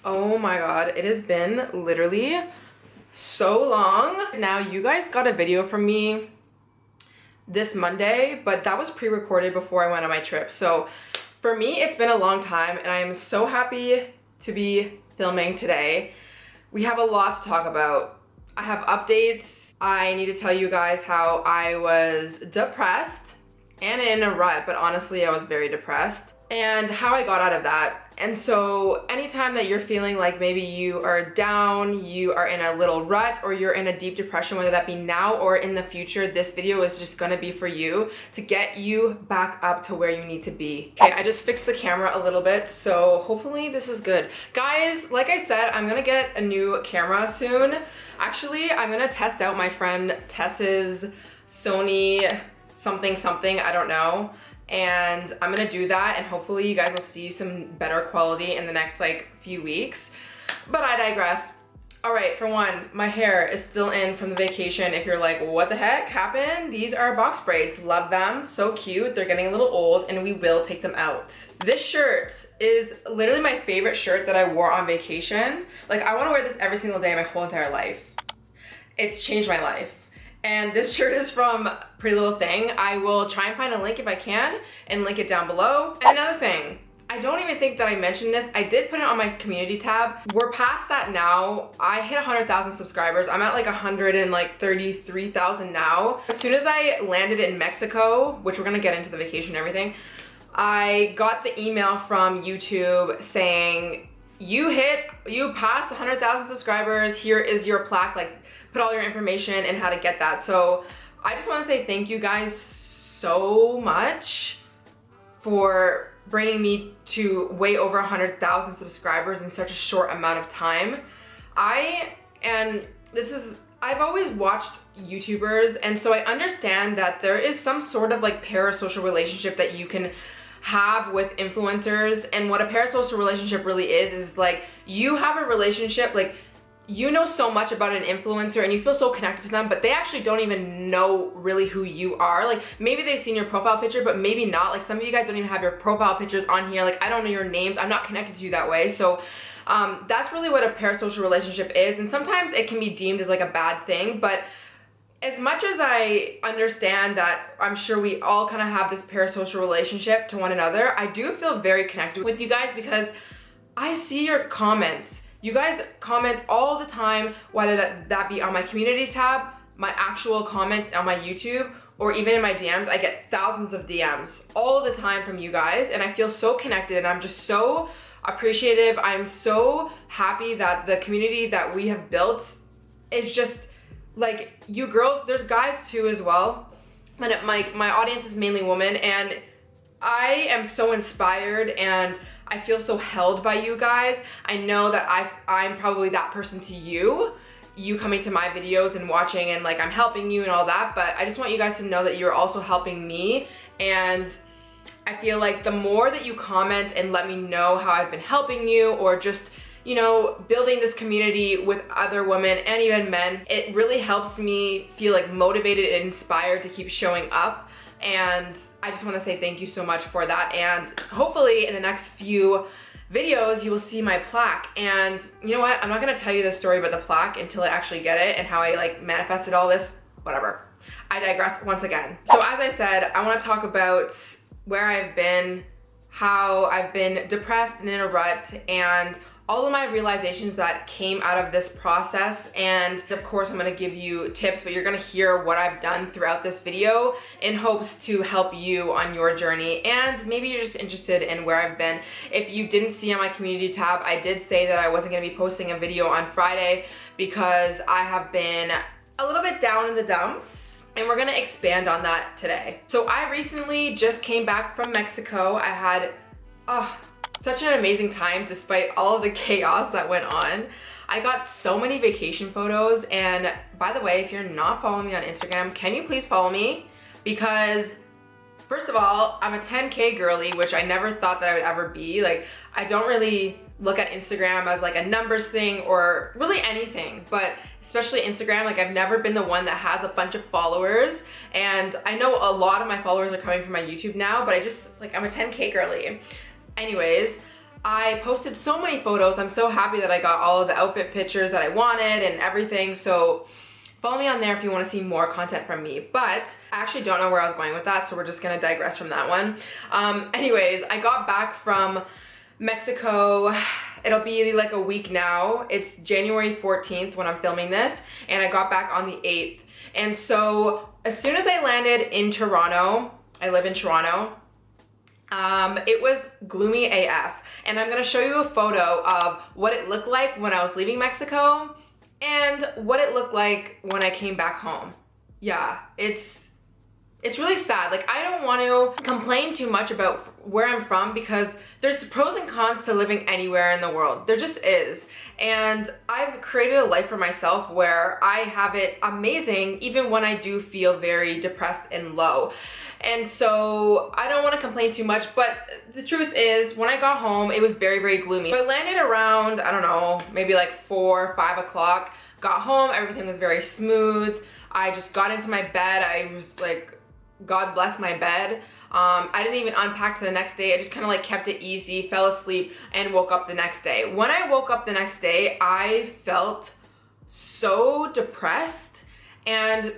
Oh my god, it has been literally so long. Now, you guys got a video from me this Monday, but that was pre-recorded before I went on my trip. So for me, it's been a long time and I am so happy to be filming today. We have a lot to talk about. I have updates. I need to tell you guys how I was depressed and in a rut, but honestly, I was very depressed, and how I got out of that. And so anytime that you're feeling like maybe you are down, you are in a little rut, or you're in a deep depression, whether that be now or in the future, this video is just gonna be for you to get you back up to where you need to be. Okay, I just fixed the camera a little bit, so hopefully this is good. Guys, like I said, I'm gonna get a new camera soon. Actually, I'm gonna test out my friend Tess's Sony something, I don't know. And I'm gonna do that, and hopefully you guys will see some better quality in the next like few weeks. But I digress. All right, for one, my hair is still in from the vacation. If you're like, what the heck happened? These are box braids. Love them, so cute. They're getting a little old and we will take them out. This shirt is literally my favorite shirt that I wore on vacation. Like, I wanna wear this every single day my whole entire life. It's changed my life. And this shirt is from Pretty Little Thing. I will try and find a link if I can and link it down below. And another thing, I don't even think that I mentioned this. I did put it on my community tab. We're past that now. I hit 100,000 subscribers. I'm at like 133,000 now. As soon as I landed in Mexico, which we're gonna get into the vacation and everything, I got the email from YouTube saying, you passed 100,000 subscribers. Here is your plaque. Like, put all your information and how to get that. So I just want to say thank you guys so much for bringing me to way over 100,000 subscribers in such a short amount of time. I've always watched YouTubers, and so I understand that there is some sort of like parasocial relationship that you can have with influencers. And what a parasocial relationship really is like, you have a relationship, like, you know so much about an influencer and you feel so connected to them, but they actually don't even know really who you are. Like, maybe they've seen your profile picture, but maybe not. Like, some of you guys don't even have your profile pictures on here. Like, I don't know your names. I'm not connected to you that way. So that's really what a parasocial relationship is. And sometimes it can be deemed as like a bad thing, but as much as I understand that I'm sure we all kind of have this parasocial relationship to one another, I do feel very connected with you guys because I see your comments. You guys comment all the time, whether that be on my community tab, my actual comments on my YouTube, or even in my DMs. I get thousands of DMs all the time from you guys, and I feel so connected, and I'm just so appreciative. I'm so happy that the community that we have built is just like, you girls, there's guys too as well, but my audience is mainly women, and I am so inspired and I feel so held by you guys. I know that I'm probably that person to you coming to my videos and watching, and like, I'm helping you and all that, but I just want you guys to know that you're also helping me. And I feel like the more that you comment and let me know how I've been helping you, or just, you know, building this community with other women and even men, it really helps me feel like motivated and inspired to keep showing up. And I just want to say thank you so much for that. And hopefully in the next few videos, you will see my plaque. And you know what? I'm not going to tell you the story about the plaque until I actually get it and how I like manifested all this, whatever. I digress once again. So as I said, I want to talk about where I've been, how I've been depressed and in a rut, and all of my realizations that came out of this process. And of course, I'm gonna give you tips, but you're gonna hear what I've done throughout this video in hopes to help you on your journey. And maybe you're just interested in where I've been. If you didn't see on my community tab, I did say that I wasn't gonna be posting a video on Friday because I have been a little bit down in the dumps, and we're gonna expand on that today. So I recently just came back from Mexico. I had, such an amazing time despite all of the chaos that went on. I got so many vacation photos, and by the way, if you're not following me on Instagram, can you please follow me? Because first of all, I'm a 10K girly, which I never thought that I would ever be. Like, I don't really look at Instagram as like a numbers thing or really anything, but especially Instagram, like, I've never been the one that has a bunch of followers, and I know a lot of my followers are coming from my YouTube now, but I'm a 10K girly. Anyways, I posted so many photos. I'm so happy that I got all of the outfit pictures that I wanted and everything. So follow me on there if you want to see more content from me. But I actually don't know where I was going with that, so we're just gonna digress from that one. Anyways, I got back from Mexico. It'll be like a week now. It's January 14th when I'm filming this, and I got back on the 8th. And so as soon as I landed in Toronto, I live in Toronto, it was gloomy AF. And I'm gonna show you a photo of what it looked like when I was leaving Mexico and what it looked like when I came back home. Yeah, it's really sad. Like, I don't want to complain too much about where I'm from because there's pros and cons to living anywhere in the world. There just is. And I've created a life for myself where I have it amazing even when I do feel very depressed and low. And so I don't want to complain too much, but the truth is when I got home, it was very, very gloomy. So I landed around, I don't know, maybe like 4 or 5 o'clock, got home, everything was very smooth. I just got into my bed. I was like, God bless my bed. I didn't even unpack to the next day. I just kind of like kept it easy, fell asleep, and woke up the next day. When I woke up the next day, I felt so depressed, and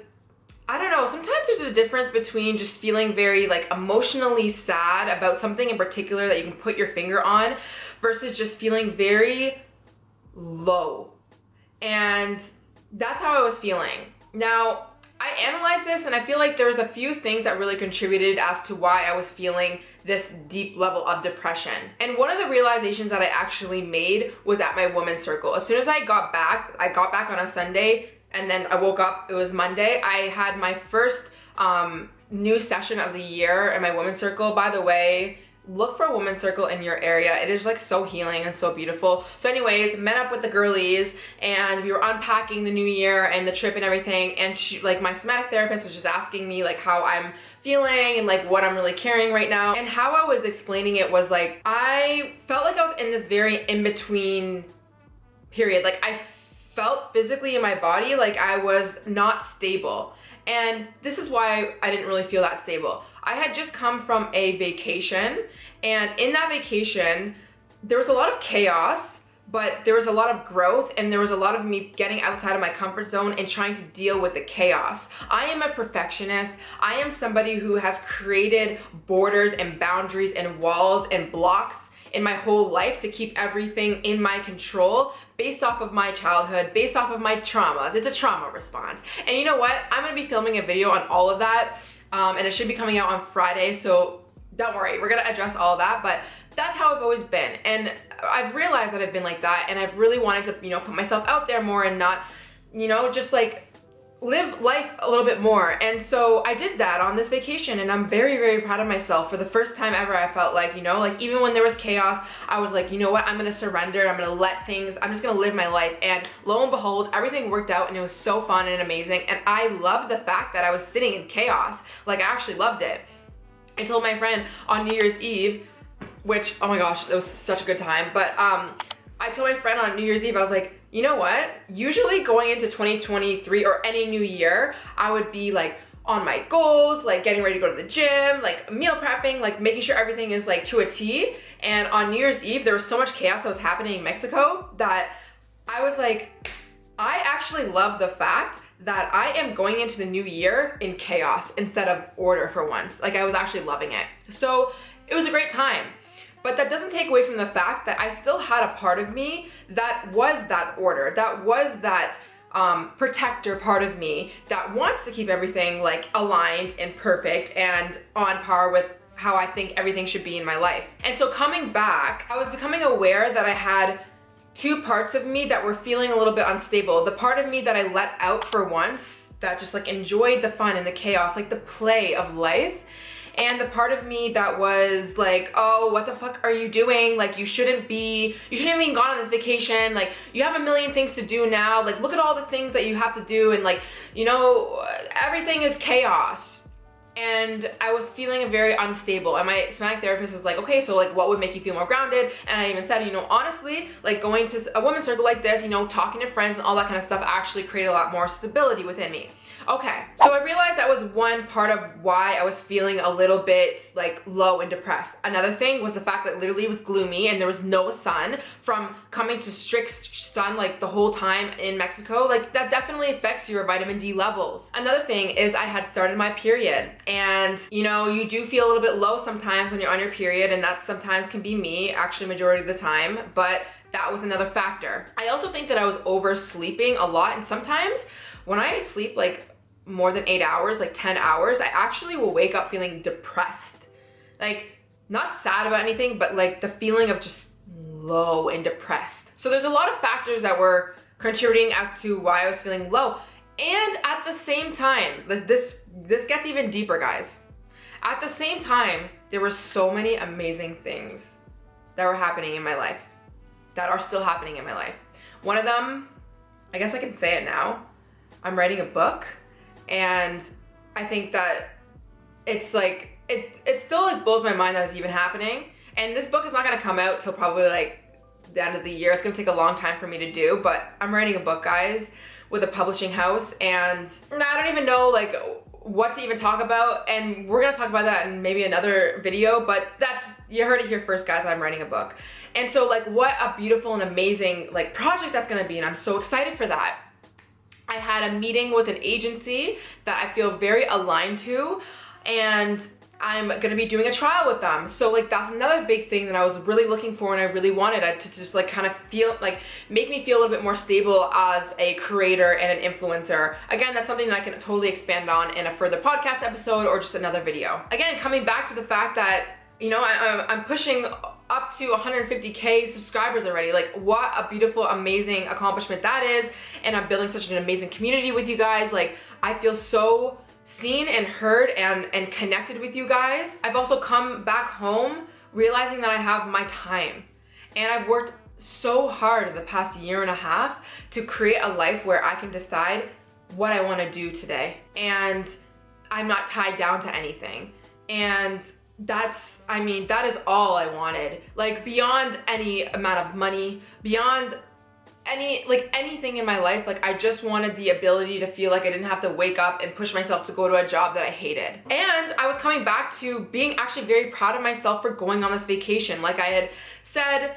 I don't know, sometimes there's a difference between just feeling very like emotionally sad about something in particular that you can put your finger on versus just feeling very low. And that's how I was feeling. Now, I analyzed this and I feel like there's a few things that really contributed as to why I was feeling this deep level of depression. And one of the realizations that I actually made was at my women's circle. As soon as I got back on a Sunday, and then I woke up, it was Monday. I had my first new session of the year in my women's circle. By the way, look for a women's circle in your area. It is like so healing and so beautiful. So anyways, met up with the girlies and we were unpacking the new year and the trip and everything. And she, like, my somatic therapist was just asking me like how I'm feeling and like what I'm really carrying right now. And how I was explaining it was like, I felt like I was in this very in-between period. Like, I felt physically in my body like I was not stable. And this is why I didn't really feel that stable. I had just come from a vacation, and in that vacation, there was a lot of chaos, but there was a lot of growth, and there was a lot of me getting outside of my comfort zone and trying to deal with the chaos. I am a perfectionist. I am somebody who has created borders and boundaries and walls and blocks in my whole life to keep everything in my control based off of my childhood, based off of my traumas. It's a trauma response. And you know what? I'm gonna be filming a video on all of that, and it should be coming out on Friday, so don't worry, we're gonna address all of that, but that's how I've always been. And I've realized that I've been like that, and I've really wanted to, you know, put myself out there more and not, you know, just like live life a little bit more. And so I did that on this vacation, and I'm very, very proud of myself. For the first time ever, I felt like, you know, like even when there was chaos, I was like, you know what, I'm gonna surrender, I'm gonna let things, I'm just gonna live my life. And lo and behold, everything worked out and it was so fun and amazing. And I loved the fact that I was sitting in chaos. Like, I actually loved it. I told my friend on New Year's Eve, which, oh my gosh, it was such a good time. But I told my friend on New Year's Eve, I was like, you know what? Usually going into 2023 or any new year, I would be like on my goals, like getting ready to go to the gym, like meal prepping, like making sure everything is like to a T. And on New Year's Eve, there was so much chaos that was happening in Mexico that I was like, I actually love the fact that I am going into the new year in chaos instead of order for once. Like, I was actually loving it. So it was a great time. But that doesn't take away from the fact that I still had a part of me that was that order, that was that protector part of me that wants to keep everything like aligned and perfect and on par with how I think everything should be in my life. And so coming back, I was becoming aware that I had two parts of me that were feeling a little bit unstable. The part of me that I let out for once, that just like enjoyed the fun and the chaos, like the play of life. And the part of me that was like, oh, what the fuck are you doing? Like, you shouldn't have even gone on this vacation. Like, you have a million things to do now. Like, look at all the things that you have to do. And like, you know, everything is chaos. and I was feeling very unstable, and my somatic therapist was like, okay, so like what would make you feel more grounded? And I even said, you know, honestly, like going to a women's circle like this, you know, talking to friends and all that kind of stuff actually created a lot more stability within me. Okay, so I realized that was one part of why I was feeling a little bit like low and depressed. Another thing was the fact that literally it was gloomy and there was no sun. From coming to strict sun like the whole time in Mexico, like that definitely affects your vitamin D levels. Another thing is I had started my period, and you know, you do feel a little bit low sometimes when you're on your period, and that sometimes can be me, actually majority of the time, but that was another factor. I also think that I was oversleeping a lot, and sometimes when I sleep like more than 8 hours, like 10 hours, I actually will wake up feeling depressed. Like, not sad about anything, but like the feeling of just low and depressed. So there's a lot of factors that were contributing as to why I was feeling low. And at the same time, this gets even deeper, guys. At the same time, there were so many amazing things that were happening in my life, that are still happening in my life. One of them, I guess I can say it now, I'm writing a book. And I think that it's like, it still like blows my mind that it's even happening. And this book is not gonna come out till probably like the end of the year. It's gonna take a long time for me to do, but I'm writing a book, guys, with a publishing house, and I don't even know like what to even talk about, and we're gonna talk about that in maybe another video, but that's, you heard it here first, guys. I'm writing a book. And so like, what a beautiful and amazing like project that's gonna be, and I'm so excited for that. I had a meeting with an agency that I feel very aligned to, and I'm gonna be doing a trial with them. So like, that's another big thing that I was really looking for, and I really wanted to just like kind of feel like, make me feel a little bit more stable as a creator and an influencer. Again, that's something that I can totally expand on in a further podcast episode or just another video. Again, coming back to the fact that, you know, I'm pushing up to 150K subscribers already. Like, what a beautiful, amazing accomplishment that is. And I'm building such an amazing community with you guys. Like, I feel so seen and heard and connected with you guys. I've also come back home realizing that I have my time. And I've worked so hard in the past year and a half to create a life where I can decide what I want to do today. And I'm not tied down to anything. And that's, I mean, that is all I wanted. Like, beyond any amount of money, beyond anything in my life, like I just wanted the ability to feel like I didn't have to wake up and push myself to go to a job that I hated. And I was coming back to being actually very proud of myself for going on this vacation. Like I had said,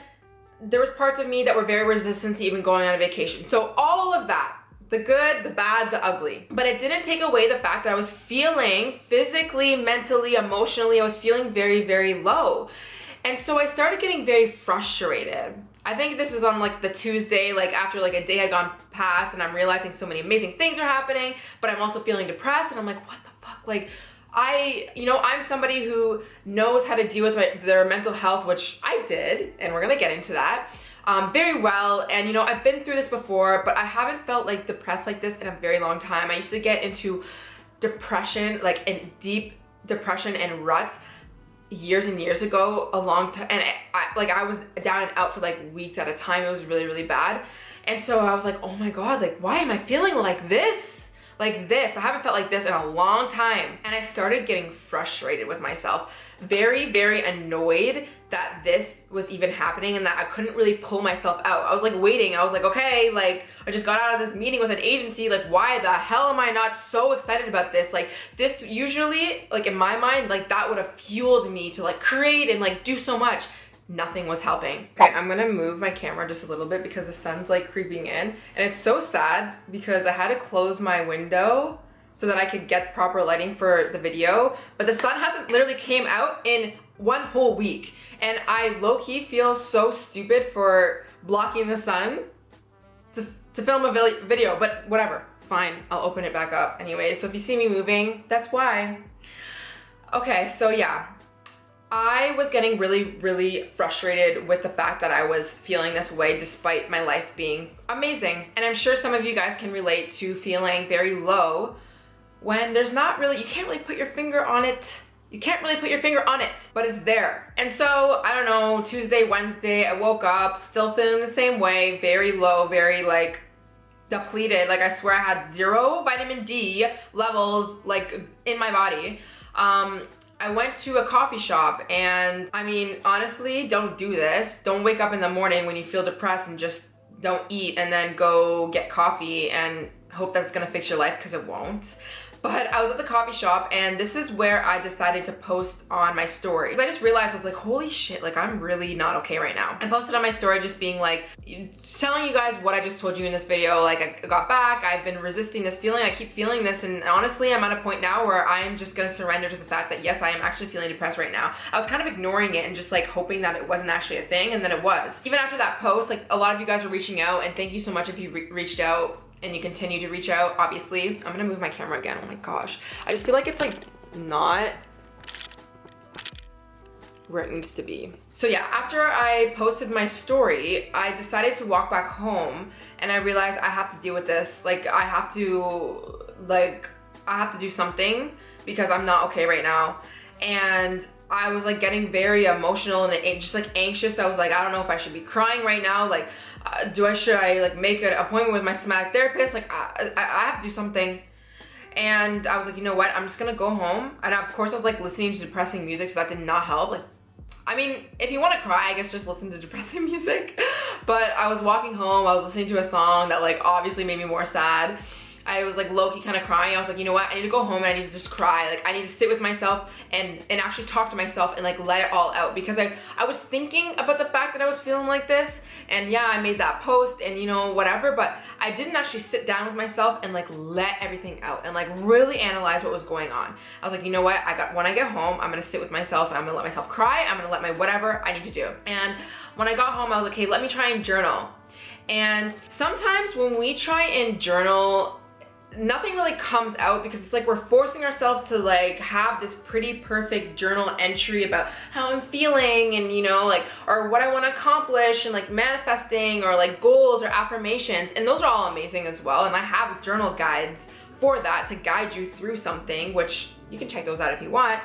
there was parts of me that were very resistant to even going on a vacation. So all of that, the good, the bad, the ugly. But it didn't take away the fact that I was feeling physically, mentally, emotionally, I was feeling very, very low. And so I started getting very frustrated. I think this was on like the Tuesday, like after like a day had gone past, and I'm realizing so many amazing things are happening, but I'm also feeling depressed, and I'm like, what the fuck? Like, I'm somebody who knows how to deal with their mental health, which I did, and we're gonna get into that. Very well, and you know, I've been through this before, but I haven't felt like depressed like this in a very long time. I used to get into depression, like in deep depression and ruts years and years ago, a long time, and I was down and out for like weeks at a time. It was really, really bad. And so I was like, oh my God, like why am I feeling like this? Like this, I haven't felt like this in a long time. And I started getting frustrated with myself, very, very annoyed that this was even happening and that I couldn't really pull myself out. I was like waiting, I was like, okay, like I just got out of this meeting with an agency, like why the hell am I not so excited about this? Like this usually, like in my mind, like that would have fueled me to like create and like do so much. Nothing was helping. Okay, I'm gonna move my camera just a little bit because the sun's like creeping in, and it's so sad because I had to close my window so that I could get proper lighting for the video, but the sun hasn't literally came out in 1 whole week, and I low-key feel so stupid for blocking the sun to film a video, but whatever, it's fine. I'll open it back up anyway. So if you see me moving, that's why. Okay, so yeah. I was getting really, really frustrated with the fact that I was feeling this way despite my life being amazing. And I'm sure some of you guys can relate to feeling very low when there's not really, you can't really put your finger on it. You can't really put your finger on it, but it's there. And so, I don't know, Tuesday, Wednesday, I woke up still feeling the same way, very low, very like depleted. Like I swear I had 0 vitamin D levels like in my body. I went to a coffee shop, and I mean, honestly, don't do this. Don't wake up in the morning when you feel depressed and just don't eat and then go get coffee and hope that's gonna fix your life, because it won't. But I was at the coffee shop, and this is where I decided to post on my story. Because I just realized, I was like, holy shit, like I'm really not okay right now. I posted on my story just being like, telling you guys what I just told you in this video. Like, I got back, I've been resisting this feeling, I keep feeling this, and honestly, I'm at a point now where I'm just gonna surrender to the fact that yes, I am actually feeling depressed right now. I was kind of ignoring it and just like hoping that it wasn't actually a thing, and then it was. Even after that post, like a lot of you guys were reaching out, and thank you so much if you reached out. And you continue to reach out, obviously. I'm gonna move my camera again, oh my gosh. I just feel like it's like not where it needs to be. So yeah, after I posted my story, I decided to walk back home, and I realized I have to deal with this. Like I have to do something because I'm not okay right now. And I was like getting very emotional and just like anxious. I was like, I don't know if I should be crying right now. Like, should I like make an appointment with my somatic therapist? Like, I have to do something. And I was like, you know what? I'm just gonna go home. And of course I was like listening to depressing music, so that did not help. Like, I mean, if you want to cry, I guess just listen to depressing music. But I was walking home, I was listening to a song that like obviously made me more sad. I was like low-key kind of crying. I was like, you know what? I need to go home and I need to just cry. Like I need to sit with myself and actually talk to myself and like let it all out, because I was thinking about the fact that I was feeling like this, and yeah, I made that post and you know, whatever, but I didn't actually sit down with myself and like let everything out and like really analyze what was going on. I was like, you know what? When I get home, I'm gonna sit with myself and I'm gonna let myself cry. I'm gonna let my whatever I need to do. And when I got home, I was like, okay, let me try and journal. And sometimes when we try and journal, nothing really comes out, because it's like we're forcing ourselves to like have this pretty perfect journal entry about how I'm feeling, and you know, like, or what I want to accomplish, and like manifesting, or like goals or affirmations, and those are all amazing as well. And I have journal guides for that to guide you through something, which you can check those out if you want.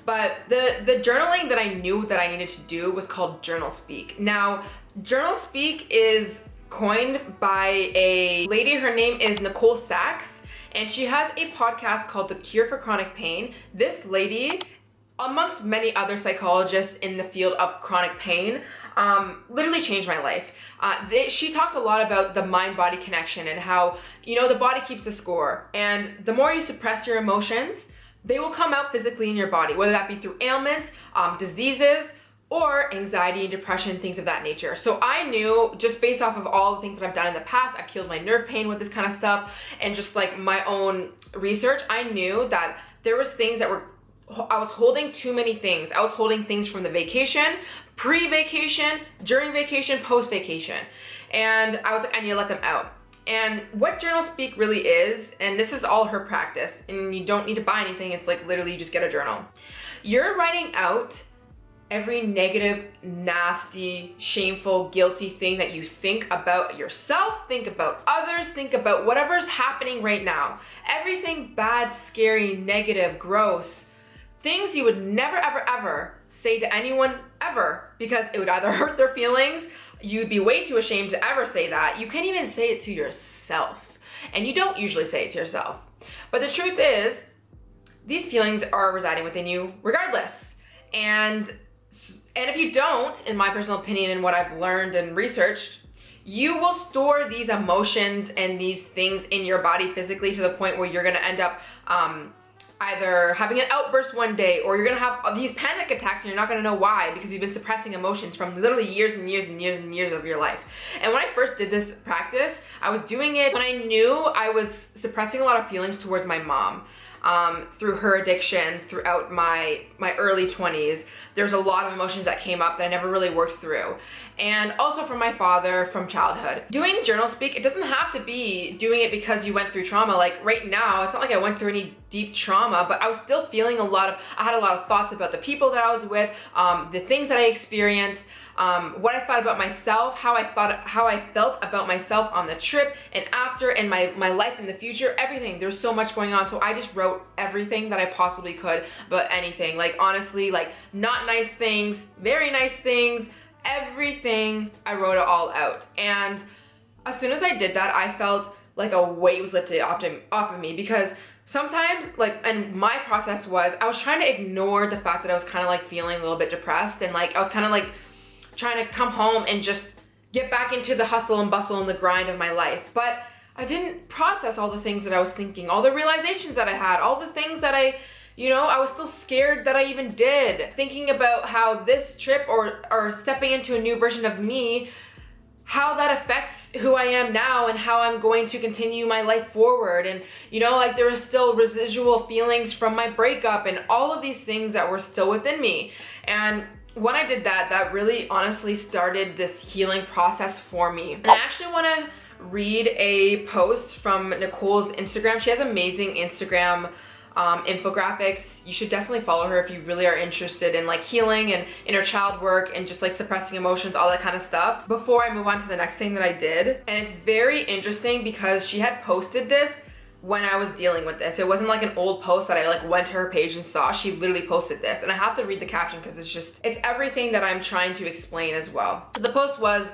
But the journaling that I knew that I needed to do was called journal speak. Now, journal speak is coined by a lady. Her name is Nicole Sachs, and she has a podcast called The Cure for Chronic Pain. This lady, amongst many other psychologists in the field of chronic pain, literally changed my life. She talks a lot about the mind-body connection and how, you know, the body keeps the score, and the more you suppress your emotions, they will come out physically in your body, whether that be through ailments, diseases, or anxiety and depression, things of that nature. So I knew, just based off of all the things that I've done in the past, I've healed my nerve pain with this kind of stuff, and just like my own research, I knew that there was things that I was holding too many things. I was holding things from the vacation, pre-vacation, during vacation, post-vacation. And I was like, I need to let them out. And what journal speak really is, and this is all her practice, and you don't need to buy anything, it's like literally you just get a journal. You're writing out every negative, nasty, shameful, guilty thing that you think about yourself, think about others, think about whatever's happening right now. Everything bad, scary, negative, gross, things you would never, ever, ever say to anyone ever, because it would either hurt their feelings, you'd be way too ashamed to ever say that. You can't even say it to yourself. And you don't usually say it to yourself. But the truth is, these feelings are residing within you regardless. And if you don't, in my personal opinion and what I've learned and researched, you will store these emotions and these things in your body physically to the point where you're gonna end up either having an outburst one day, or you're gonna have these panic attacks and you're not gonna know why, because you've been suppressing emotions from literally years and years and years and years of your life. And when I first did this practice, I was doing it when I knew I was suppressing a lot of feelings towards my mom. Through her addictions throughout my early 20s. There's a lot of emotions that came up that I never really worked through. And also from my father from childhood. Doing journal speak, it doesn't have to be doing it because you went through trauma. Like right now, it's not like I went through any deep trauma, but I was still feeling I had a lot of thoughts about the people that I was with, the things that I experienced, what I thought about myself, how I felt about myself on the trip and after, and my life in the future, everything. There's so much going on. So I just wrote everything that I possibly could about anything. Like honestly, like not nice things, very nice things, everything. I wrote it all out. And as soon as I did that, I felt like a weight was lifted off of me, because sometimes, like, and my process was, I was trying to ignore the fact that I was kind of like feeling a little bit depressed, and like I was kind of like trying to come home and just get back into the hustle and bustle and the grind of my life. But I didn't process all the things that I was thinking, all the realizations that I had, all the things that I was still scared that I even did. Thinking about how this trip or stepping into a new version of me, how that affects who I am now and how I'm going to continue my life forward. And like there were still residual feelings from my breakup and all of these things that were still within me. And when I did that, that really honestly started this healing process for me. And I actually want to read a post from Nicole's Instagram. She has amazing Instagram infographics. You should definitely follow her if you really are interested in like healing and inner child work and just like suppressing emotions, all that kind of stuff. Before I move on to the next thing that I did, and it's very interesting because she had posted this when I was dealing with this. It wasn't like an old post that I like went to her page and saw. She literally posted this, and I have to read the caption because it's everything that I'm trying to explain as well. So the post was,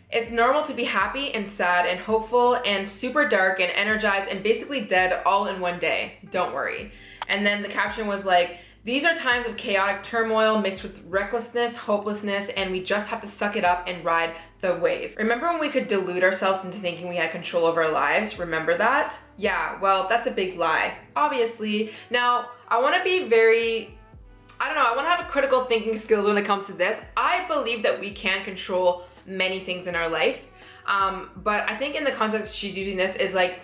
"It's normal to be happy and sad and hopeful and super dark and energized and basically dead all in one day. Don't worry." And then the caption was like, "These are times of chaotic turmoil mixed with recklessness, hopelessness, and we just have to suck it up and ride the wave." Remember when we could delude ourselves into thinking we had control over our lives? Remember that? Yeah, well, that's a big lie, obviously. Now, I want to be I want to have a critical thinking skills when it comes to this. I believe that we can control many things in our life. But I think in the context she's using this is like,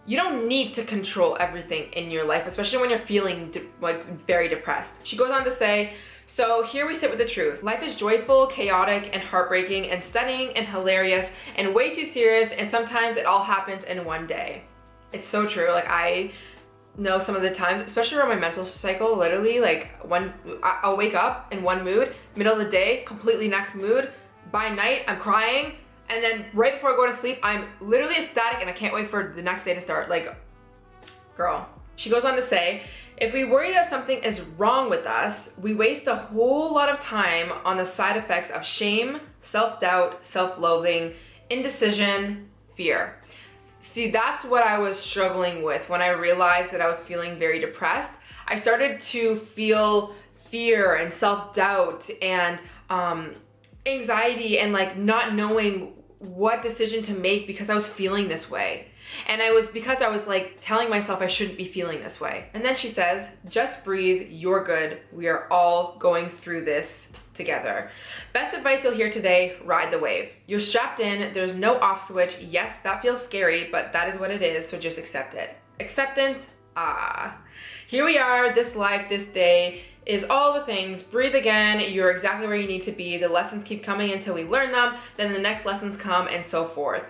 you don't need to control everything in your life, especially when you're feeling like very depressed. She goes on to say, "So here we sit with the truth. Life is joyful, chaotic, and heartbreaking, and stunning, and hilarious, and way too serious, and sometimes it all happens in one day." It's so true. Like I know some of the times, especially around my mental cycle, literally like I'll wake up in one mood, middle of the day, completely next mood. By night, I'm crying, and then right before I go to sleep, I'm literally ecstatic and I can't wait for the next day to start. Like, girl. She goes on to say, "If we worry that something is wrong with us, we waste a whole lot of time on the side effects of shame, self-doubt, self-loathing, indecision, fear." See, that's what I was struggling with when I realized that I was feeling very depressed. I started to feel fear and self-doubt and anxiety and like not knowing what decision to make because I was feeling this way. And because I was like telling myself I shouldn't be feeling this way. And then she says, "Just breathe, you're good. We are all going through this together. Best advice you'll hear today, ride the wave. You're strapped in, there's no off switch. Yes, that feels scary, but that is what it is, so just accept it." Acceptance, here we are, this life, this day is all the things. Breathe again, you're exactly where you need to be. The lessons keep coming until we learn them, then the next lessons come, and so forth.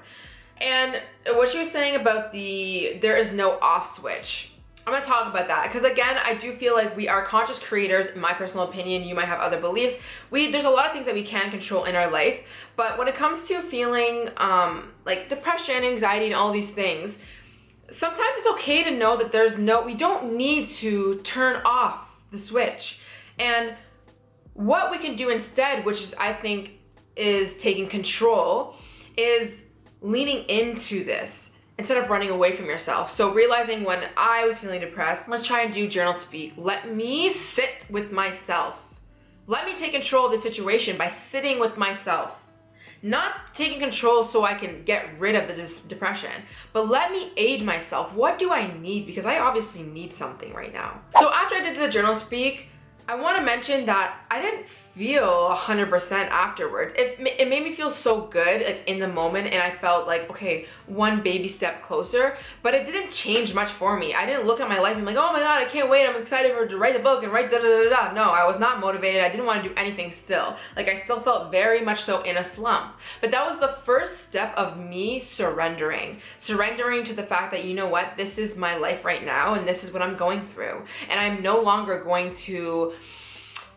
And what she was saying about there is no off switch, I'm gonna talk about that because again, I do feel like we are conscious creators, in my personal opinion. You might have other beliefs. There's a lot of things that we can control in our life, but when it comes to feeling like depression, anxiety, and all these things, sometimes it's okay to know that we don't need to turn off the switch. And what we can do instead, which is I think is taking control, is leaning into this instead of running away from yourself. So realizing when I was feeling depressed, let's try and do journal speak. Let me sit with myself. Let me take control of the situation by sitting with myself. Not taking control so I can get rid of this depression, but let me aid myself. What do I need? Because I obviously need something right now. So after I did the journal speak, I want to mention that I didn't feel 100% afterwards. It made me feel so good like in the moment, and I felt like, okay, one baby step closer, but it didn't change much for me. I didn't look at my life and be like, oh my God, I can't wait. I'm excited to write the book and write da da da da. No, I was not motivated. I didn't want to do anything still. Like I still felt very much so in a slump. But that was the first step of me surrendering to the fact that, you know what, this is my life right now and this is what I'm going through. And I'm no longer going to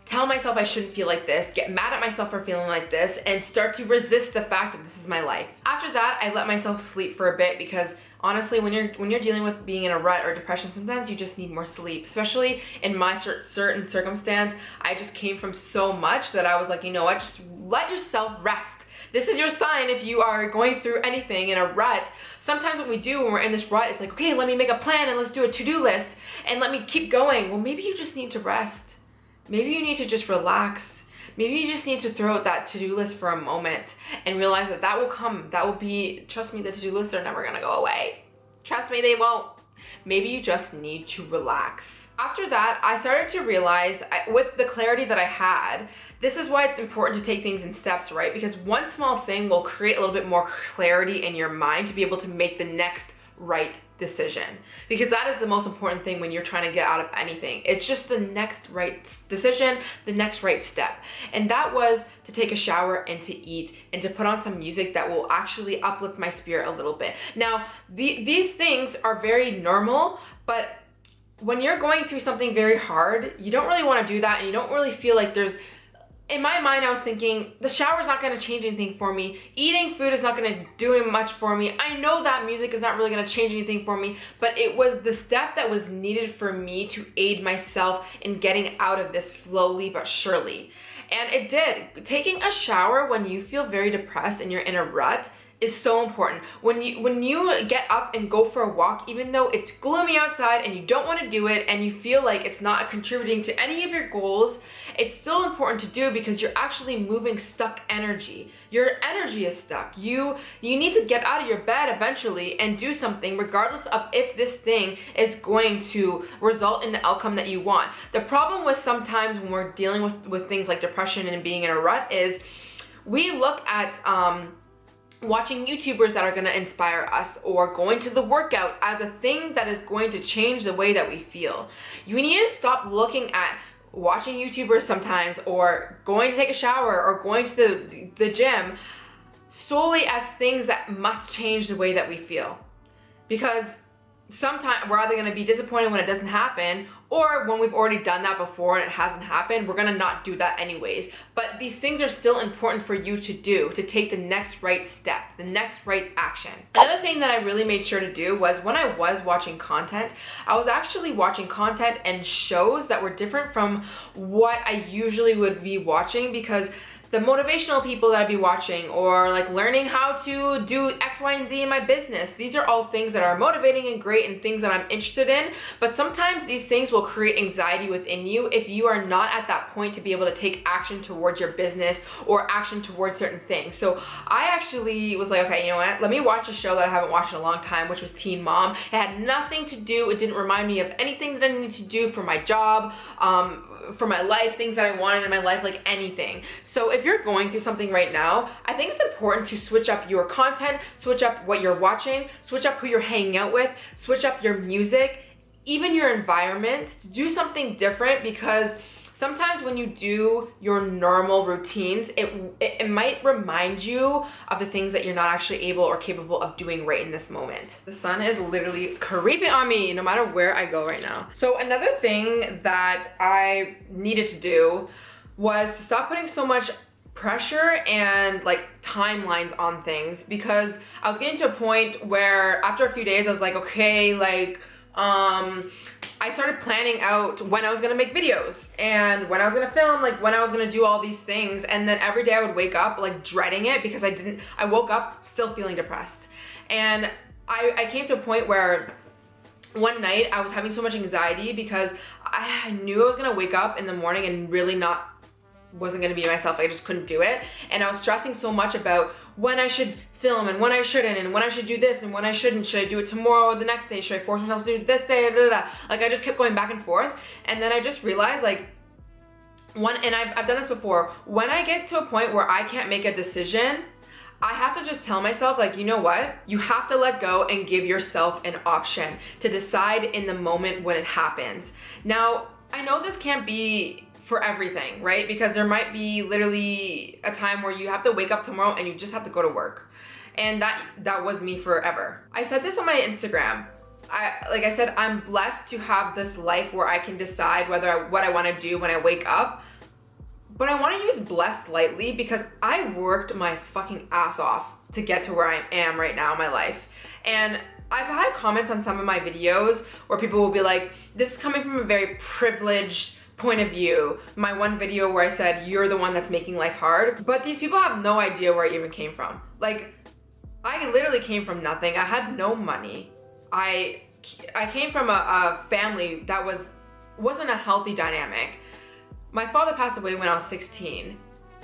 tell myself I shouldn't feel like this, get mad at myself for feeling like this, and start to resist the fact that this is my life. After that, I let myself sleep for a bit because honestly, when you're dealing with being in a rut or depression, sometimes you just need more sleep. Especially in my certain circumstance, I just came from so much that I was like, you know what, just let yourself rest. This is your sign if you are going through anything in a rut. Sometimes what we do when we're in this rut, it's like, okay, let me make a plan and let's do a to-do list and let me keep going. Well, maybe you just need to rest. Maybe you need to just relax. Maybe you just need to throw out that to-do list for a moment and realize that that will come. That will be, trust me, the to-do lists are never gonna go away. Trust me, they won't. Maybe you just need to relax. After that, I started to realize, with the clarity that I had, this is why it's important to take things in steps, right? Because one small thing will create a little bit more clarity in your mind to be able to make the next right decision. Because that is the most important thing when you're trying to get out of anything. It's just the next right decision, the next right step. And that was to take a shower and to eat and to put on some music that will actually uplift my spirit a little bit. Now, these things are very normal, but when you're going through something very hard, you don't really want to do that, and you don't really feel like there's, in my mind, I was thinking, the shower's not going to change anything for me. Eating food is not going to do much for me. I know that music is not really going to change anything for me, but it was the step that was needed for me to aid myself in getting out of this slowly but surely. And it did. Taking a shower when you feel very depressed and you're in a rut is so important. When you get up and go for a walk, even though it's gloomy outside and you don't want to do it and you feel like it's not contributing to any of your goals, it's still important to do because you're actually moving stuck energy. Your energy is stuck. You need to get out of your bed eventually and do something, regardless of if this thing is going to result in the outcome that you want. The problem with sometimes when we're dealing with things like depression and being in a rut is we look at watching YouTubers that are going to inspire us or going to the workout as a thing that is going to change the way that we feel. You need to stop looking at watching YouTubers sometimes or going to take a shower or going to the gym solely as things that must change the way that we feel. Because sometimes we're either going to be disappointed when it doesn't happen, or when we've already done that before and it hasn't happened, we're going to not do that anyways. But these things are still important for you to do, to take the next right step, the next right action. Another thing that I really made sure to do was when I was watching content, I was actually watching content and shows that were different from what I usually would be watching, because the motivational people that I'd be watching, or like learning how to do X, Y, and Z in my business. These are all things that are motivating and great and things that I'm interested in, but sometimes these things will create anxiety within you if you are not at that point to be able to take action towards your business or action towards certain things. So I actually was like, okay, you know what? Let me watch a show that I haven't watched in a long time, which was Teen Mom. It had nothing to do, it didn't remind me of anything that I needed to do for my job, for my life, things that I wanted in my life, like anything. So if you're going through something right now, I think it's important to switch up your content, switch up what you're watching, switch up who you're hanging out with, switch up your music, even your environment, to do something different, because sometimes when you do your normal routines, it might remind you of the things that you're not actually able or capable of doing right in this moment. The sun is literally creeping on me no matter where I go right now. So another thing that I needed to do was to stop putting so much pressure and like timelines on things, because I was getting to a point where after a few days I was like, okay, like I started planning out when I was gonna make videos and when I was gonna film, like when I was gonna do all these things, and then every day I would wake up like dreading it because I woke up still feeling depressed. And I came to a point where one night I was having so much anxiety because I knew I was gonna wake up in the morning and really wasn't gonna be myself. I just couldn't do it. And I was stressing so much about when I should film and when I shouldn't, and when I should do this and when I shouldn't. Should I do it tomorrow or the next day? Should I force myself to do it this day? Da, da, da. Like I just kept going back and forth. And then I just realized like, and I've done this before, when I get to a point where I can't make a decision, I have to just tell myself, like, you know what? You have to let go and give yourself an option to decide in the moment when it happens. Now, I know this can't be for everything, right? Because there might be literally a time where you have to wake up tomorrow and you just have to go to work. And that was me forever. I said this on my Instagram. Like I said, I'm blessed to have this life where I can decide what I want to do when I wake up. But I want to use blessed lightly because I worked my fucking ass off to get to where I am right now in my life. And I've had comments on some of my videos where people will be like, this is coming from a very privileged point of view, my one video where I said, you're the one that's making life hard, but these people have no idea where I even came from. Like, I literally came from nothing. I had no money. I came from a family that wasn't a healthy dynamic. My father passed away when I was 16.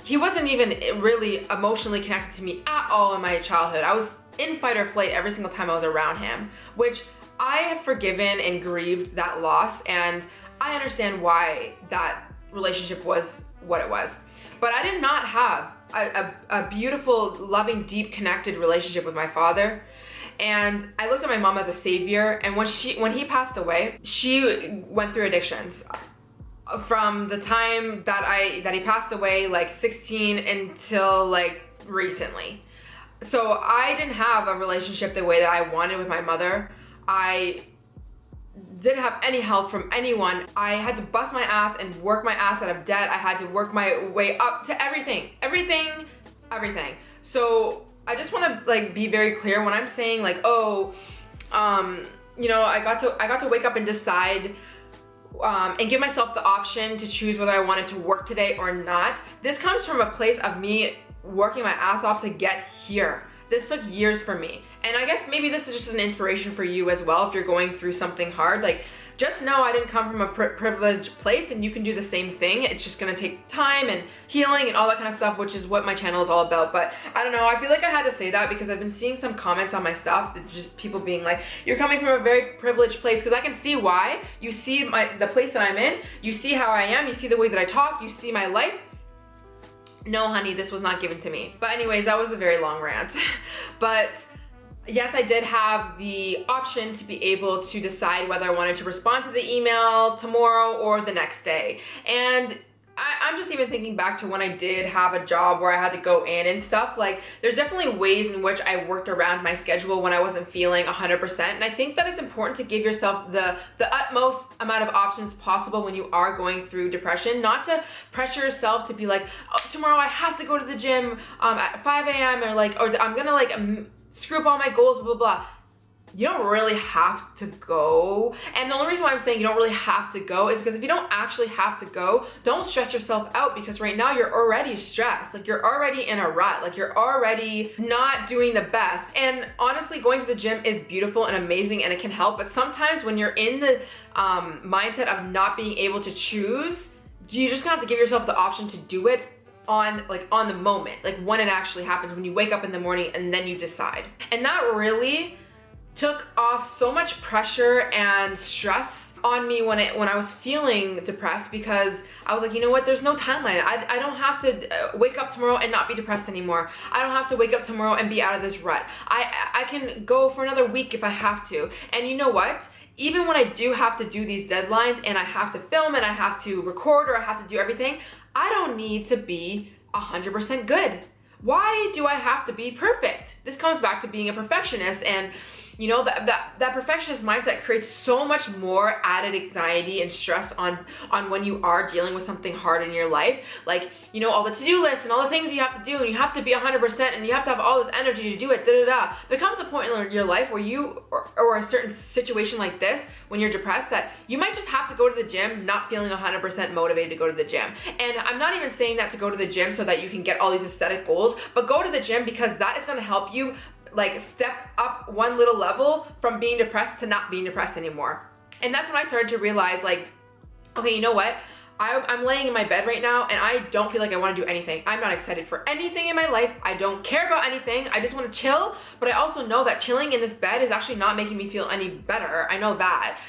He wasn't even really emotionally connected to me at all in my childhood. I was in fight or flight every single time I was around him, which I have forgiven and grieved that loss, and I understand why that relationship was what it was. But I did not have a beautiful, loving, deep, connected relationship with my father. And I looked at my mom as a savior, and when he passed away, she went through addictions. From the time that he passed away, like 16, until like recently. So I didn't have a relationship the way that I wanted with my mother. I didn't have any help from anyone. I had to bust my ass and work my ass out of debt. I had to work my way up to everything. So I just want to like be very clear when I'm saying like, oh, you know, I got to wake up and decide and give myself the option to choose whether I wanted to work today or not. This comes from a place of me working my ass off to get here. This took years for me. And I guess maybe this is just an inspiration for you as well if you're going through something hard. Like, just know I didn't come from a privileged place, and you can do the same thing. It's just gonna take time and healing and all that kind of stuff, which is what my channel is all about. But I don't know, I feel like I had to say that because I've been seeing some comments on my stuff, just people being like, you're coming from a very privileged place, because I can see why. You see the place that I'm in, you see how I am, you see the way that I talk, you see my life. No, honey, this was not given to me. But anyways, that was a very long rant. But yes, I did have the option to be able to decide whether I wanted to respond to the email tomorrow or the next day. And I'm just even thinking back to when I did have a job where I had to go in and stuff. Like, there's definitely ways in which I worked around my schedule when I wasn't feeling 100%. And I think that it's important to give yourself the utmost amount of options possible when you are going through depression. Not to pressure yourself to be like, oh, tomorrow I have to go to the gym at 5 a.m. or I'm gonna like screw up all my goals, blah, blah, blah. You don't really have to go. And the only reason why I'm saying you don't really have to go is because if you don't actually have to go, don't stress yourself out, because right now you're already stressed. Like, you're already in a rut. Like, you're already not doing the best. And honestly, going to the gym is beautiful and amazing and it can help. But sometimes when you're in the mindset of not being able to choose, you just gonna have to give yourself the option to do it on the moment, like when it actually happens, when you wake up in the morning and then you decide. And that really took off so much pressure and stress on me when I was feeling depressed, because I was like, you know what, there's no timeline. I don't have to wake up tomorrow and not be depressed anymore. I don't have to wake up tomorrow and be out of this rut. I can go for another week if I have to. And you know what? Even when I do have to do these deadlines and I have to film and I have to record or I have to do everything, I don't need to be 100% good. Why do I have to be perfect? This comes back to being a perfectionist, and you know, that perfectionist mindset creates so much more added anxiety and stress on when you are dealing with something hard in your life. Like, you know, all the to-do lists and all the things you have to do, and you have to be 100%, and you have to have all this energy to do it, There comes a point in your life where you, or a certain situation like this, when you're depressed, that you might just have to go to the gym not feeling 100% motivated to go to the gym. And I'm not even saying that to go to the gym so that you can get all these aesthetic goals, but go to the gym because that is going to help you like step up one little level from being depressed to not being depressed anymore. And that's when I started to realize, like, okay, you know what? I'm laying in my bed right now and I don't feel like I want to do anything. I'm not excited for anything in my life. I don't care about anything. I just want to chill. But I also know that chilling in this bed is actually not making me feel any better. I know that.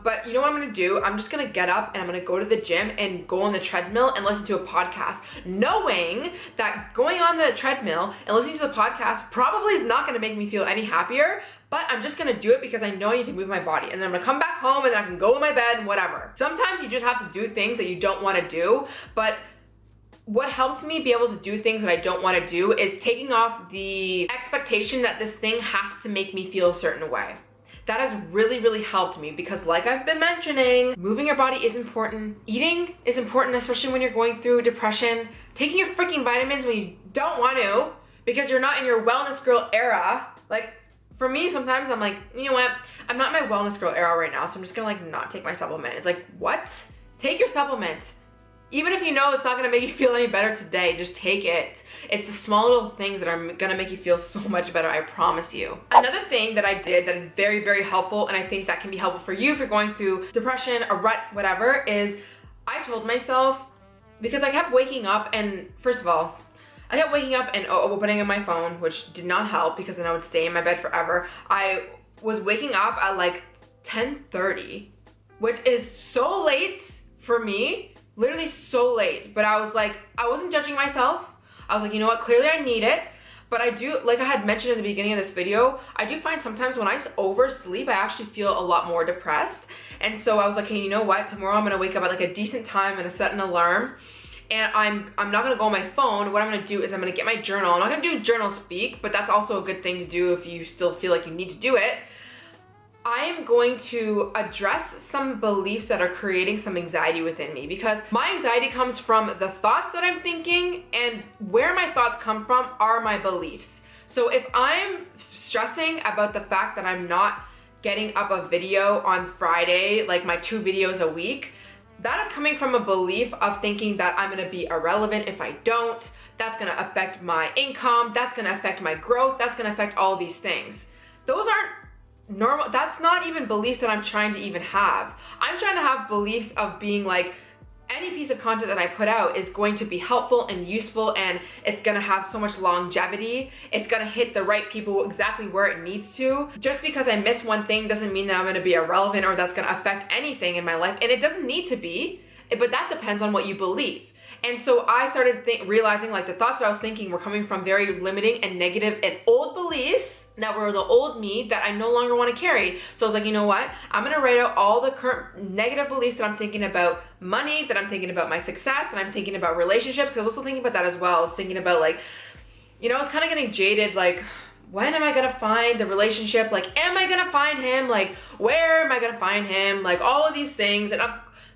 But you know what I'm going to do? I'm just going to get up and I'm going to go to the gym and go on the treadmill and listen to a podcast, knowing that going on the treadmill and listening to the podcast probably is not going to make me feel any happier. But I'm just gonna do it because I know I need to move my body, and then I'm gonna come back home and I can go in my bed and whatever. Sometimes you just have to do things that you don't wanna do, but what helps me be able to do things that I don't wanna do is taking off the expectation that this thing has to make me feel a certain way. That has really, really helped me, because like I've been mentioning, moving your body is important. Eating is important, especially when you're going through depression. Taking your freaking vitamins when you don't want to, because you're not in your wellness girl era. Like, for me, sometimes I'm like, you know what? I'm not in my wellness girl era right now, so I'm just gonna like not take my supplement. It's like, what? Take your supplement. Even if you know it's not gonna make you feel any better today, just take it. It's the small little things that are gonna make you feel so much better, I promise you. Another thing that I did that is very, very helpful, and I think that can be helpful for you if you're going through depression, a rut, whatever, is I told myself, because I kept waking up and, first of all, I kept waking up and opening up my phone, which did not help because then I would stay in my bed forever. I was waking up at like 10:30, which is so late for me. Literally so late, but I was like, I wasn't judging myself. I was like, you know what, clearly I need it. But I do, like I had mentioned in the beginning of this video, I do find sometimes when I oversleep, I actually feel a lot more depressed. And so I was like, hey, you know what, tomorrow I'm gonna wake up at like a decent time, I'm gonna set an alarm, and I'm not gonna go on my phone. What I'm gonna do is I'm gonna get my journal. I'm not gonna do journal speak, but that's also a good thing to do if you still feel like you need to do it. I am going to address some beliefs that are creating some anxiety within me, because my anxiety comes from the thoughts that I'm thinking, and where my thoughts come from are my beliefs. So if I'm stressing about the fact that I'm not getting up a video on Friday, like my 2 videos a week, that is coming from a belief of thinking that I'm gonna be irrelevant if I don't. That's gonna affect my income, that's gonna affect my growth, that's gonna affect all these things. Those aren't normal. That's not even beliefs that I'm trying to even have. I'm trying to have beliefs of being like, any piece of content that I put out is going to be helpful and useful, and it's gonna have so much longevity. It's gonna hit the right people exactly where it needs to. Just because I miss one thing doesn't mean that I'm gonna be irrelevant or that's gonna affect anything in my life, and it doesn't need to be, but that depends on what you believe. And so I started realizing like the thoughts that I was thinking were coming from very limiting and negative and old beliefs that were the old me that I no longer want to carry. So I was like, you know what? I'm going to write out all the current negative beliefs that I'm thinking about money, that I'm thinking about my success, and I'm thinking about relationships, because I was also thinking about that as well. I was thinking about like, you know, I was kind of getting jaded, like, when am I gonna find the relationship? Like, am I gonna find him? Like, where am I gonna find him? Like, all of these things. And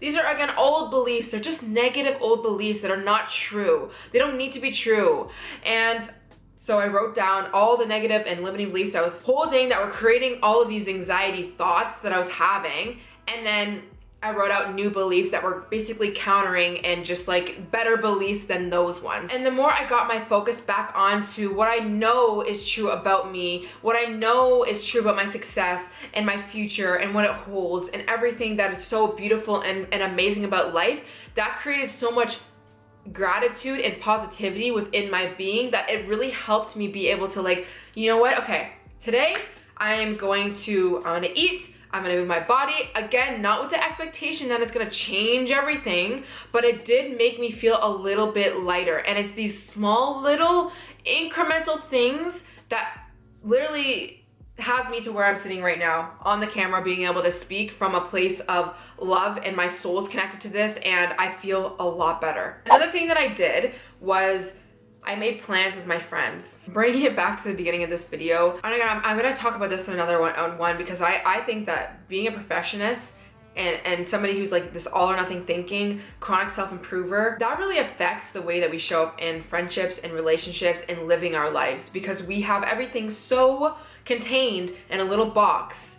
these are, again, old beliefs. They're just negative old beliefs that are not true. They don't need to be true. And so I wrote down all the negative and limiting beliefs I was holding that were creating all of these anxiety thoughts that I was having. And then I wrote out new beliefs that were basically countering and just like better beliefs than those ones. And the more I got my focus back onto what I know is true about me, what I know is true about my success and my future and what it holds and everything that is so beautiful and amazing about life, that created so much gratitude and positivity within my being that it really helped me be able to like, you know what, okay, today I'm gonna eat, I'm gonna move my body. Again, not with the expectation that it's gonna change everything, but it did make me feel a little bit lighter. And it's these small little incremental things that literally has me to where I'm sitting right now on the camera, being able to speak from a place of love, and my soul is connected to this, and I feel a lot better. Another thing that I did was I made plans with my friends. Bringing it back to the beginning of this video, I'm gonna talk about this in another one because I think that being a perfectionist and somebody who's like this all or nothing thinking, chronic self-improver, that really affects the way that we show up in friendships and relationships and living our lives, because we have everything so contained in a little box,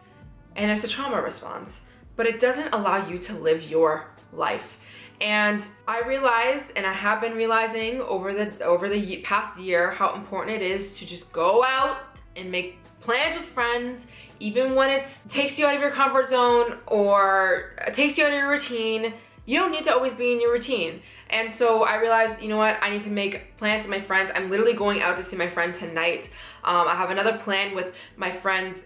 and it's a trauma response, but it doesn't allow you to live your life. And I realized, and I have been realizing over the past year, how important it is to just go out and make plans with friends, even when it takes you out of your comfort zone or takes you out of your routine. You don't need to always be in your routine. And so I realized, you know what, I need to make plans with my friends. I'm literally going out to see my friend tonight. I have another plan with my friends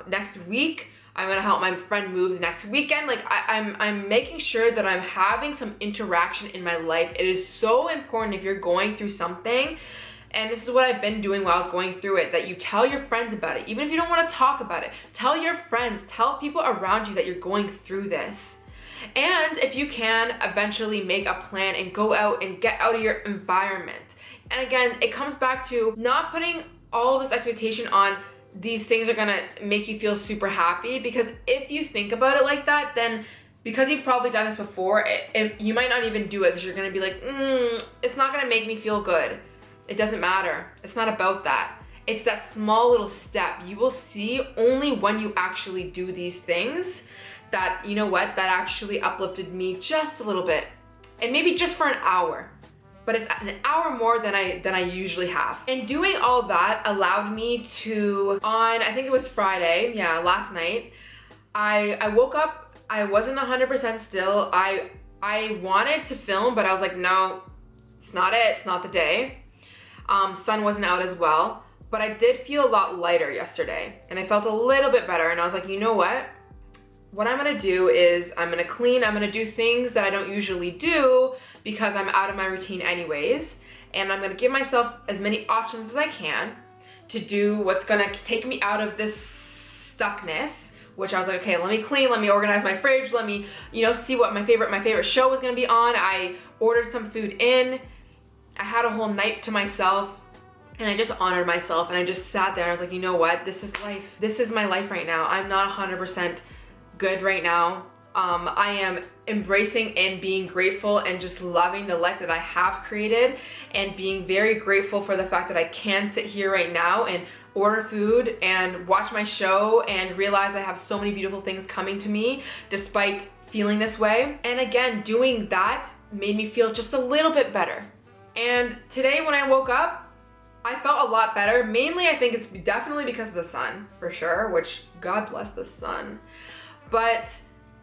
next week. I'm gonna help my friend move next weekend. Like I'm making sure that I'm having some interaction in my life. It is so important if you're going through something, and this is what I've been doing while I was going through it, that you tell your friends about it. Even if you don't wanna talk about it, tell your friends, tell people around you that you're going through this. And if you can, eventually make a plan and go out and get out of your environment. And again, it comes back to not putting all this expectation on these things are gonna make you feel super happy, because if you think about it like that, then because you've probably done this before, you might not even do it, because you're gonna be like, it's not gonna make me feel good. It doesn't matter. It's not about that. It's that small little step. You will see only when you actually do these things that, you know what, that actually uplifted me just a little bit. And maybe just for an hour. But it's an hour more than I usually have. And doing all that allowed me to, on, I think it was Friday, yeah, last night, I woke up, I wasn't 100% still. I wanted to film, but I was like, no, it's not it, it's not the day. Sun wasn't out as well, but I did feel a lot lighter yesterday, and I felt a little bit better, and I was like, you know what? What I'm gonna do is I'm gonna clean, I'm gonna do things that I don't usually do because I'm out of my routine anyways, and I'm gonna give myself as many options as I can to do what's gonna take me out of this stuckness, which I was like, okay, let me clean, let me organize my fridge, let me, you know, see what my favorite show was gonna be on. I ordered some food in, I had a whole night to myself, and I just honored myself, and I just sat there and I was like, you know what, this is life. This is my life right now. I'm not 100% good right now. I am embracing and being grateful and just loving the life that I have created, and being very grateful for the fact that I can sit here right now and order food and watch my show and realize I have so many beautiful things coming to me despite feeling this way. And again, doing that made me feel just a little bit better. And today when I woke up, I felt a lot better. Mainly, I think it's definitely because of the sun, for sure, which God bless the sun. But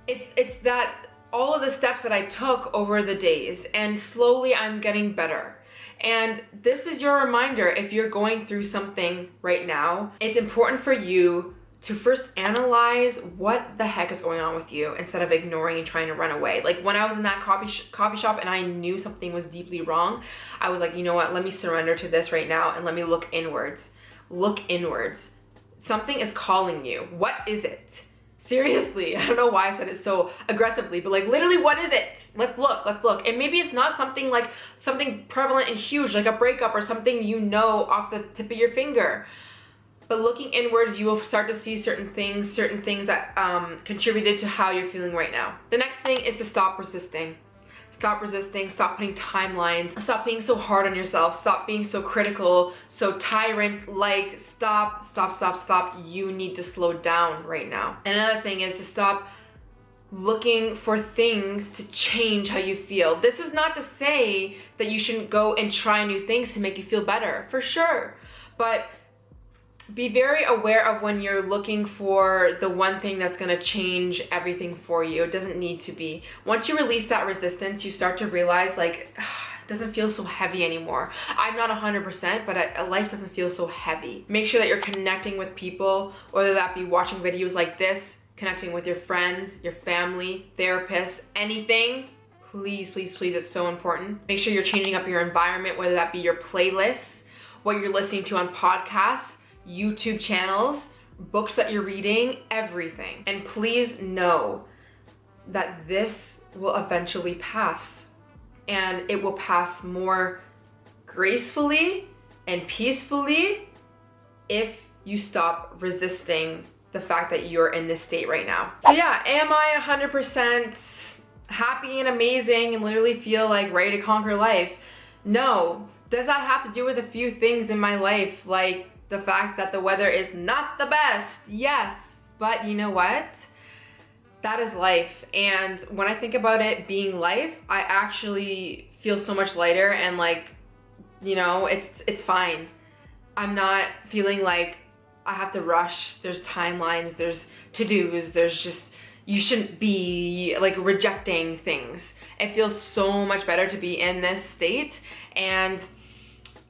it's that all of the steps that I took over the days, and slowly I'm getting better. And this is your reminder, if you're going through something right now, it's important for you to first analyze what the heck is going on with you instead of ignoring and trying to run away. Like when I was in that coffee shop and I knew something was deeply wrong, I was like, you know what, let me surrender to this right now and let me look inwards. Look inwards. Something is calling you. What is it? Seriously, I don't know why I said it so aggressively, but like literally, what is it? Let's look. And maybe it's not something like something prevalent and huge, like a breakup or something you know off the tip of your finger. But looking inwards, you will start to see certain things that contributed to how you're feeling right now. The next thing is to stop resisting. Stop resisting, stop putting timelines, stop being so hard on yourself, stop being so critical, so tyrant-like. Stop. You need to slow down right now. And another thing is to stop looking for things to change how you feel. This is not to say that you shouldn't go and try new things to make you feel better, for sure. But be very aware of when you're looking for the one thing that's going to change everything for you. It doesn't need to be. Once you release that resistance, you start to realize like, it doesn't feel so heavy anymore. I'm not 100%, but life doesn't feel so heavy. Make sure that you're connecting with people, whether that be watching videos like this, connecting with your friends, your family, therapists, anything. Please, it's so important. Make sure you're changing up your environment, whether that be your playlists, what you're listening to on podcasts, YouTube channels, books that you're reading, everything. And please know that this will eventually pass, and it will pass more gracefully and peacefully if you stop resisting the fact that you're in this state right now. So yeah, am I 100% happy and amazing and literally feel like ready to conquer life? No. Does that have to do with a few things in my life, like the fact that the weather is not the best? Yes, but you know what? That is life. And when I think about it being life, I actually feel so much lighter, and like, you know, it's fine. I'm not feeling like I have to rush. There's timelines, there's to-dos, there's just, you shouldn't be like rejecting things. It feels so much better to be in this state. And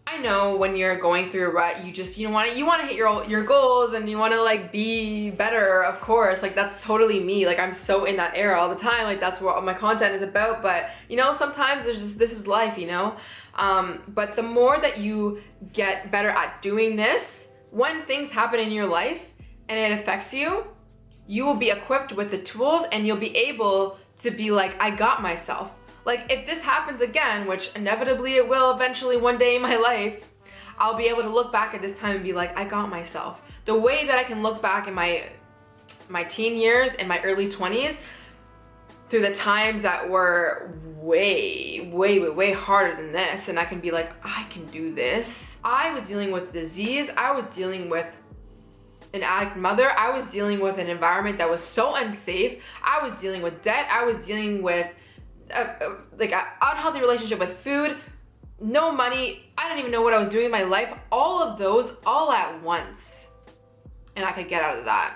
I know when you're going through a rut, you want to hit your goals, and you want to like be better, of course. Like that's totally me. Like I'm so in that era all the time. Like that's what my content is about. But you know, sometimes this is life, you know. But the more that you get better at doing this, when things happen in your life and it affects you, you will be equipped with the tools, and you'll be able to be like, I got myself. Like if this happens again, which inevitably it will eventually one day in my life, I'll be able to look back at this time and be like, I got myself. The way that I can look back in my teen years and my early 20s through the times that were way harder than this, and I can be like, I can do this. I was dealing with disease. I was dealing with an addict mother. I was dealing with an environment that was so unsafe. I was dealing with debt. I was dealing with like an unhealthy relationship with food, no money. I didn't even know what I was doing in my life. All of those all at once. And I could get out of that.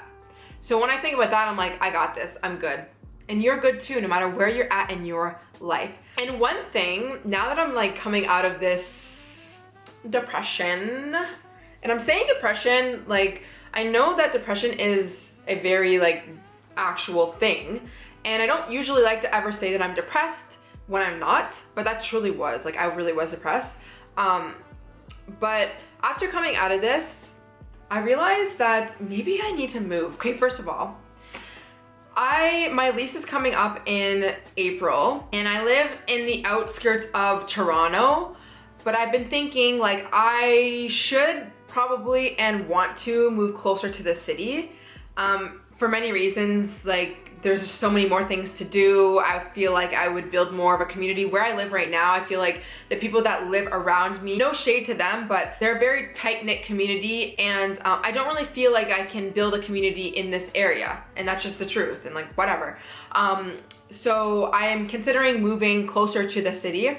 So when I think about that, I'm like, I got this. I'm good. And you're good too, no matter where you're at in your life. And one thing, now that I'm like coming out of this depression, and I'm saying depression, like I know that depression is a very like actual thing. And I don't usually like to ever say that I'm depressed when I'm not, but that truly was, like I really was depressed. But after coming out of this, I realized that maybe I need to move. Okay, first of all, my lease is coming up in April and I live in the outskirts of Toronto, but I've been thinking like I should probably and want to move closer to the city for many reasons. Like there's just so many more things to do. I feel like I would build more of a community where I live right now. I feel like the people that live around me, no shade to them, but they're a very tight-knit community, and I don't really feel like I can build a community in this area, and that's just the truth, and like whatever. So I am considering moving closer to the city.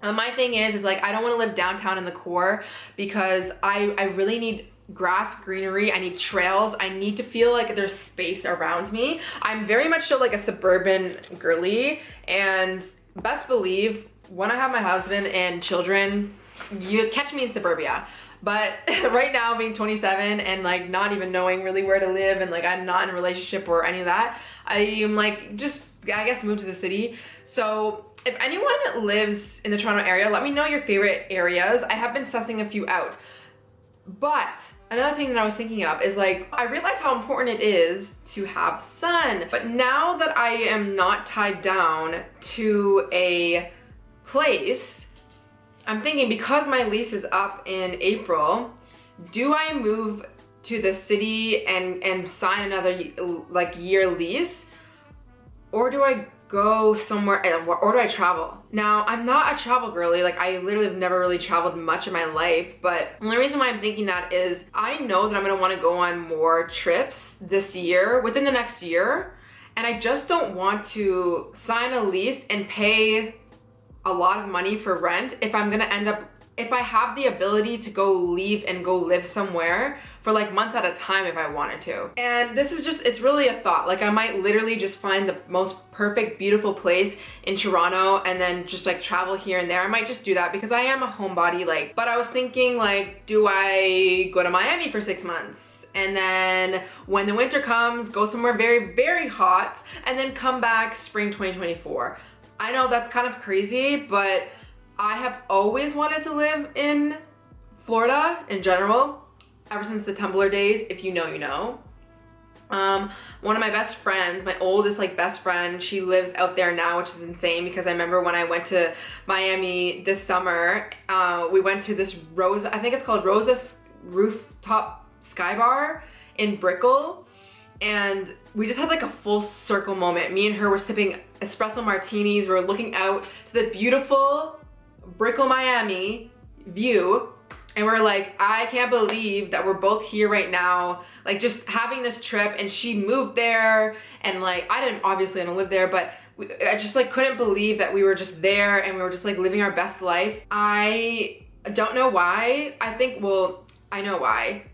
My thing is like I don't want to live downtown in the core because I really need grass, greenery. I need trails. I need to feel like there's space around me. I'm very much so like a suburban girly, and best believe when I have my husband and children, you catch me in suburbia. But right now, being 27 and like not even knowing really where to live, and like I'm not in a relationship or any of that, I am like just, I guess, move to the city. So if anyone lives in the Toronto area, let me know your favorite areas. I have been sussing a few out. But another thing that I was thinking of is like, I realize how important it is to have sun. But now that I am not tied down to a place, I'm thinking because my lease is up in April, do I move to the city and sign another like year lease? Or do I go somewhere, or do I travel? Now, I'm not a travel girly. Like I literally have never really traveled much in my life, but the only reason why I'm thinking that is I know that I'm gonna wanna go on more trips this year, within the next year, and I just don't want to sign a lease and pay a lot of money for rent if I'm gonna end up, if I have the ability to go leave and go live somewhere for like months at a time if I wanted to. And this is just, it's really a thought. Like I might literally just find the most perfect, beautiful place in Toronto and then just like travel here and there. I might just do that because I am a homebody, like, but I was thinking like, do I go to Miami for 6 months? And then when the winter comes, go somewhere very, very hot and then come back spring 2024. I know that's kind of crazy, but I have always wanted to live in Florida in general, ever since the Tumblr days. If you know, you know. One of my best friends, my oldest like best friend, she lives out there now, which is insane because I remember when I went to Miami this summer, we went to this Rosa, I think it's called Rosa's Rooftop Sky Bar in Brickell, and we just had like a full circle moment. Me and her were sipping espresso martinis, we were looking out to the beautiful Brickell, Miami view, and we're like, I can't believe that we're both here right now, like just having this trip. And she moved there, and like I didn't obviously live there, but I just like couldn't believe that we were just there and we were just like living our best life. I don't know why. I think, well, I know why.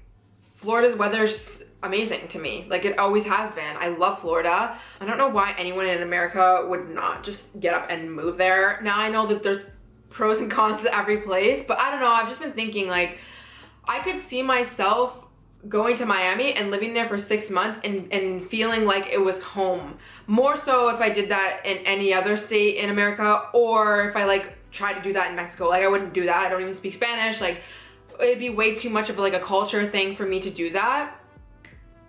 Florida's weather's amazing to me, like it always has been. I love Florida. I don't know why anyone in America would not just get up and move there. Now I know that there's pros and cons to every place, but I don't know, I've just been thinking like I could see myself going to Miami and living there for 6 months and feeling like it was home, more so if I did that in any other state in America, or if I like tried to do that in Mexico. Like I wouldn't do that. I don't even speak Spanish. Like it'd be way too much of like a culture thing for me to do that.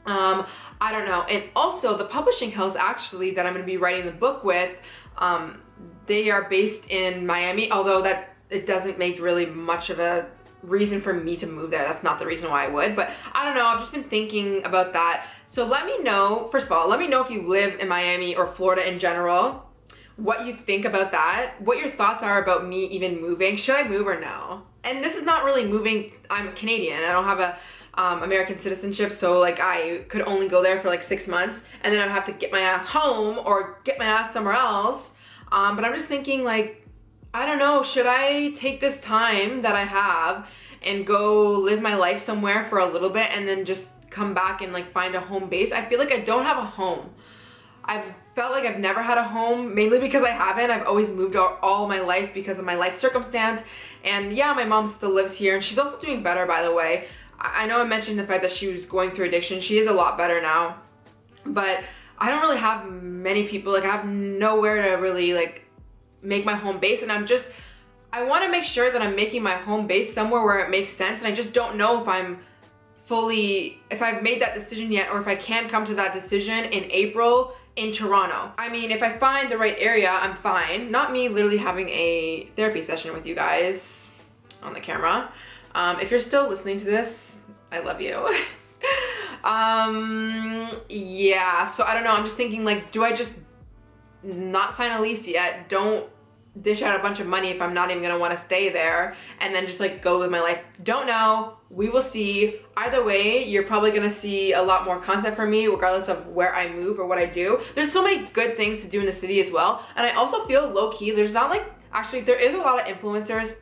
I don't know. And also the publishing house actually that I'm going to be writing the book with, they are based in Miami, although that it doesn't make really much of a reason for me to move there. That's not the reason why I would, but I don't know. I've just been thinking about that. So let me know, first of all, let me know if you live in Miami or Florida in general, what you think about that, what your thoughts are about me even moving. Should I move or no? And this is not really moving. I'm Canadian. I don't have American citizenship, so like I could only go there for like 6 months, and then I'd have to get my ass home or get my ass somewhere else. But I'm just thinking, like, I don't know, should I take this time that I have and go live my life somewhere for a little bit and then just come back and like find a home base? I feel like I don't have a home. I've felt like I've never had a home, mainly because I haven't. I've always moved out all my life because of my life circumstance. And yeah, my mom still lives here, and she's also doing better, by the way. I know I mentioned the fact that she was going through addiction. She is a lot better now. But I don't really have many people. Like, I have nowhere to really like make my home base, and I want to make sure that I'm making my home base somewhere where it makes sense, and I just don't know if I've made that decision yet, or if I can come to that decision in April in Toronto. I mean, if I find the right area, I'm fine. Not me literally having a therapy session with you guys on the camera. If you're still listening to this, I love you. Yeah, so I don't know, I'm just thinking, like, do I just not sign a lease yet? Don't dish out a bunch of money if I'm not even gonna want to stay there, and then just like go live my life? Don't know. We will see. Either way, you're probably gonna see a lot more content from me regardless of where I move or what I do. There's so many good things to do in the city as well, and I also feel low-key, there's not like, actually there is a lot of influencers.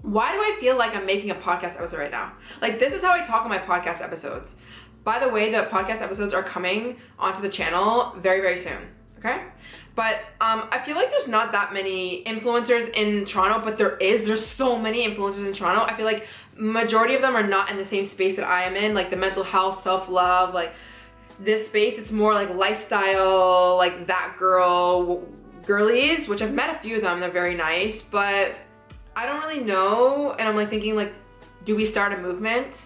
Why do I feel like I'm making a podcast episode right now? Like, this is how I talk on my podcast episodes. By the way, the podcast episodes are coming onto the channel very, very soon, okay? But I feel like there's not that many influencers in Toronto, but there's so many influencers in Toronto. I feel like majority of them are not in the same space that I am in, like the mental health, self-love, like this space. It's more like lifestyle, like that girlies, which I've met a few of them. They're very nice, but I don't really know. And I'm like thinking, like, do we start a movement?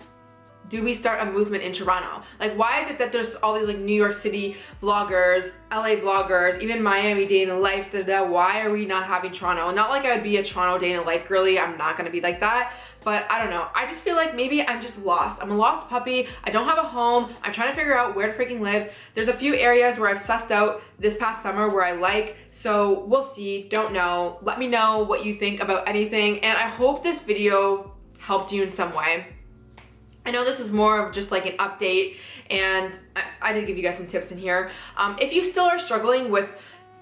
Do we start a movement in Toronto? Like, why is it that there's all these like New York City vloggers, LA vloggers, even Miami day in the life, why are we not having Toronto? Not like I would be a Toronto day in the life girly. I'm not gonna be like that. But I don't know. I just feel like maybe I'm just lost. I'm a lost puppy. I don't have a home. I'm trying to figure out where to freaking live. There's a few areas where I've sussed out this past summer where I like. So we'll see. Don't know. Let me know what you think about anything. And I hope this video helped you in some way. I know this is more of just like an update, and I did give you guys some tips in here. If you still are struggling with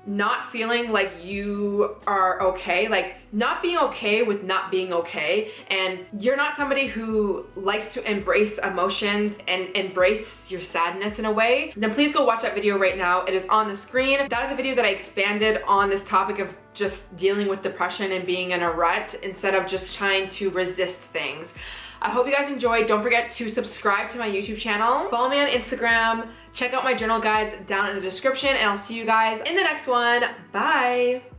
not feeling like you are okay, like not being okay with not being okay, and you're not somebody who likes to embrace emotions and embrace your sadness in a way, then please go watch that video right now. It is on the screen. That is a video that I expanded on this topic of just dealing with depression and being in a rut instead of just trying to resist things. I hope you guys enjoyed. Don't forget to subscribe to my YouTube channel. Follow me on Instagram. Check out my journal guides down in the description, and I'll see you guys in the next one. Bye.